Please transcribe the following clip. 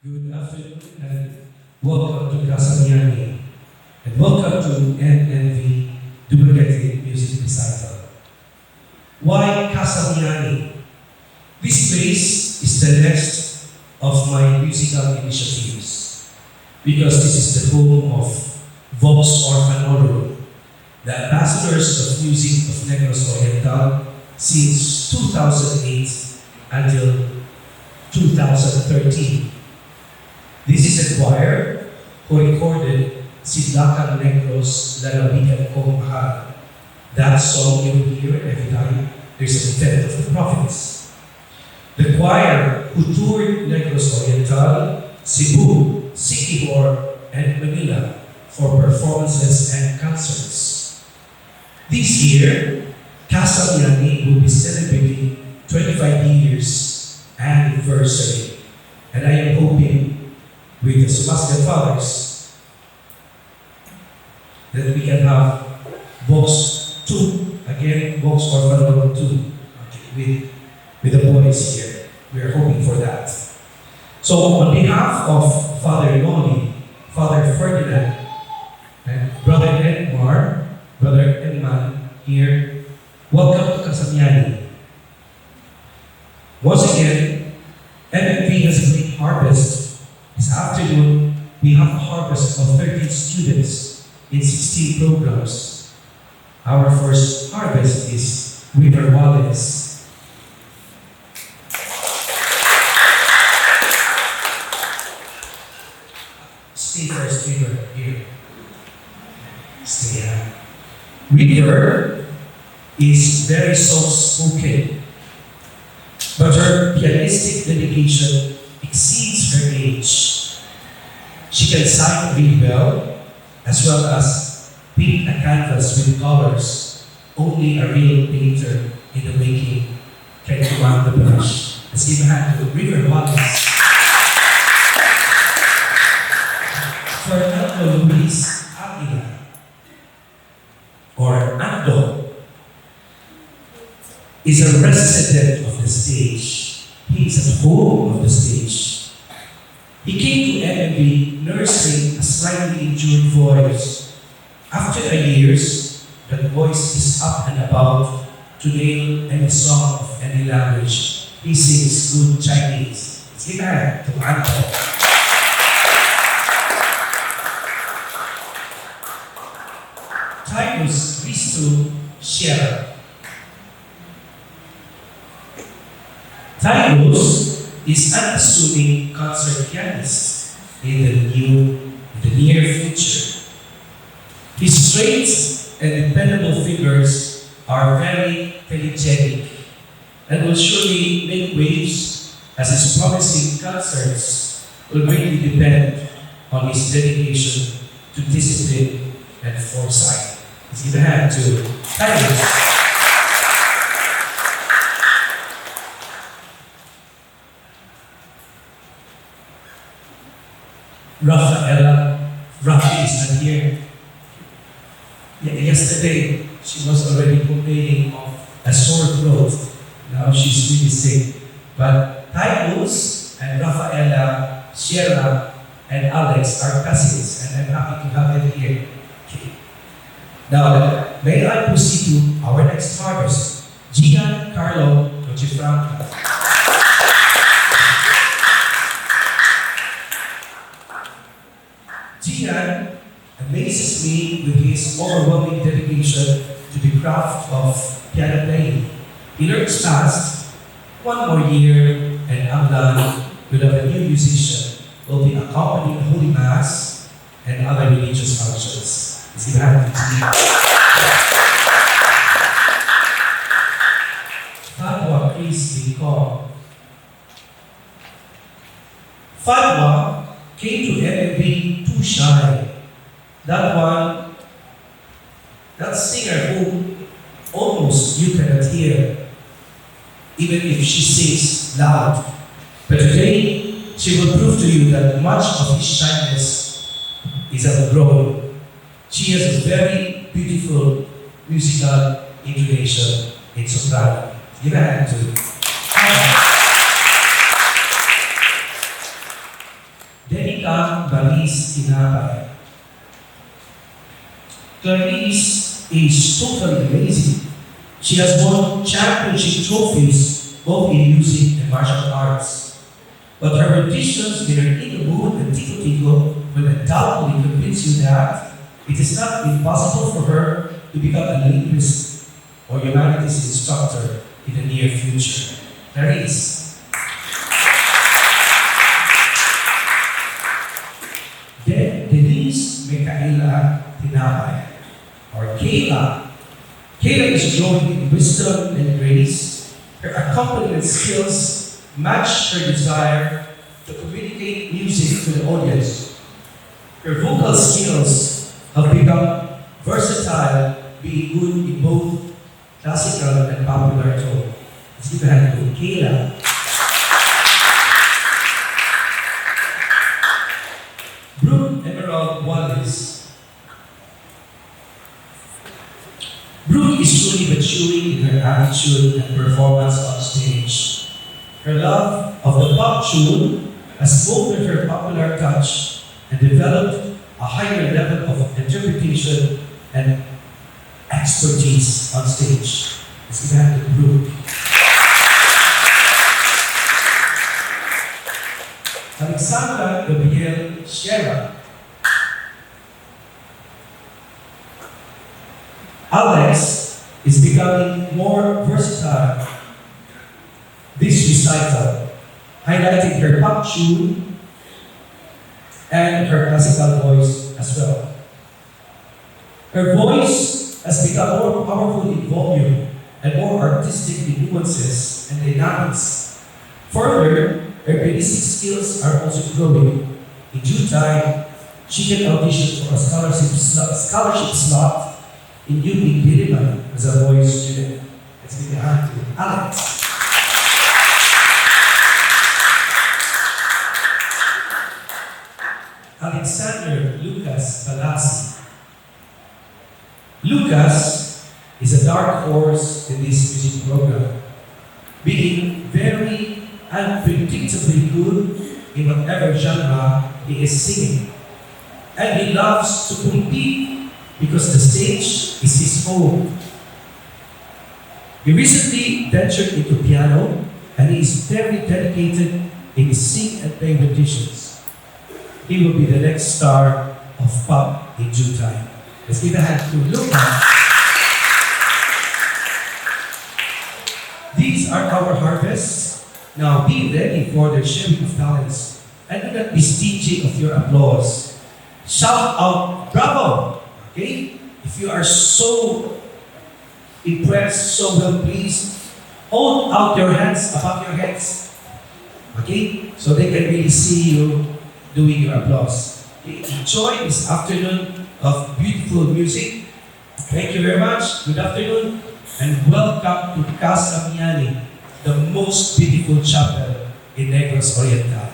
Good afternoon and welcome to Casamiani and welcome to NNV Dumaguete Music Recital. Why Casamiani? This place is the nest of my musical initiatives because this is the home of Vox Orfanorum, the ambassadors of music of Negros Oriental since 2008 until 2013. This is a choir who recorded Sidlakan Negros Lalawigan Kong Mahal. That song you will hear every time there's an event of the prophets. The choir who toured Negros Oriental, Cebu, Siquijor, and Manila for performances and concerts. This year, Casamiani will be celebrating 25 years anniversary, and I am hoping with the Sumasgan Fathers that we can have Vox 2, again, Vox Orfanorum 2, okay, with the boys here. We are hoping for that. So on behalf of Father Noli, Father Ferdinand, and Brother Edmar, Brother Edman here, welcome to Casamiani. Once again, MMV has a great harvest. This afternoon, we have a harvest of 13 students in 16 programs. Our first harvest is River Wallace. Stay first, River, here. Stay. River is very soft-spoken, but her pianistic dedication exceeds her age. She can sign really well, as well as paint a canvas with colors only a real painter in the making can command the brush. Let's give a hand to River Wallace. Fernando Luis Aguila, or Ando, is a resident of the stage. He is at home of the stage. He came to MMV nursing a slightly injured voice. After a years, that voice is up and about to nail any song of any language. He sings good Chinese. Let's give a hand to Ando. Titus Cristo Sierra. Titus is an unassuming concert pianist in the near future. His straight and dependable fingers are very telegenic and will surely make waves as his promising concerts will greatly depend on his dedication to discipline and foresight. Let's give a hand to Titus. Rafi is not here. Yesterday, she was already complaining of a sore throat. Now she's really sick. But Titus and Rafaela, Sierra, and Alex are cousins, and I'm happy to have them here. Okay. Now, may I proceed to our next harvest, Gian Carlo Cochifranca. Gian amazes me with his overwhelming dedication to the craft of piano playing. He learns fast. One more year, and Amlan, with a new musician, will be accompanying Holy Mass and other religious functions. Let's give a hand to Gian. Fatwa Chris Lincoln. Fatwa came to MMV too shy. That singer who almost you cannot hear, even if she sings loud. But today, she will prove to you that much of his shyness is outgrown. She has a very beautiful musical intonation in soprano. Give a hand to Clarice Tinapay. Clarice is totally amazing. She has won championship trophies both in music and martial arts. But her renditions in her In the Mood and Tico Tico will undoubtedly convince you that it is not impossible for her to become a linguist or humanities instructor in the near future. Clarice. Then Denise Micaela Tinapay, or Kayla. Kayla is growing in wisdom and grace. Her accompaniment skills match her desire to communicate music to the audience. Her vocal skills have become versatile, being good in both classical and popular tone. Let's give a hand to Kayla. Brooke Emerald Wallace. Brooke is truly maturing in her attitude and performance on stage. Her love of the pop tune has molded her popular touch and developed a higher level of interpretation and expertise on stage. Let's give a hand to Brooke. Alexandra Gabriel Sierra. Alex is becoming more versatile this recital, highlighting her pop tune and her classical voice as well. Her voice has become more powerful in volume and more artistic in nuances and dynamics. Further, her pianistic skills are also growing. In due time, she can audition for a scholarship slot in UP Diliman as a voice student. Let's give a hand to Alex. Alexander Lucas Balasi. Lucas is a dark horse in this music program, being very unpredictably good in whatever genre he is singing. And he loves to compete because the stage is his home. He recently ventured into piano and he is very dedicated in his sing and play renditions. He will be the next star of pop in due time. Let's give a hand to Lucas. These are our harvests. Now be ready for the sharing of talents and do not be stingy of your applause. Shout out, bravo! Okay? If you are so impressed, so well pleased, hold out your hands above your heads. Okay? So they can really see you doing your applause. Okay? Enjoy this afternoon of beautiful music. Thank you very much. Good afternoon and welcome to Casa Miani, the most beautiful chapel in Negros Oriental.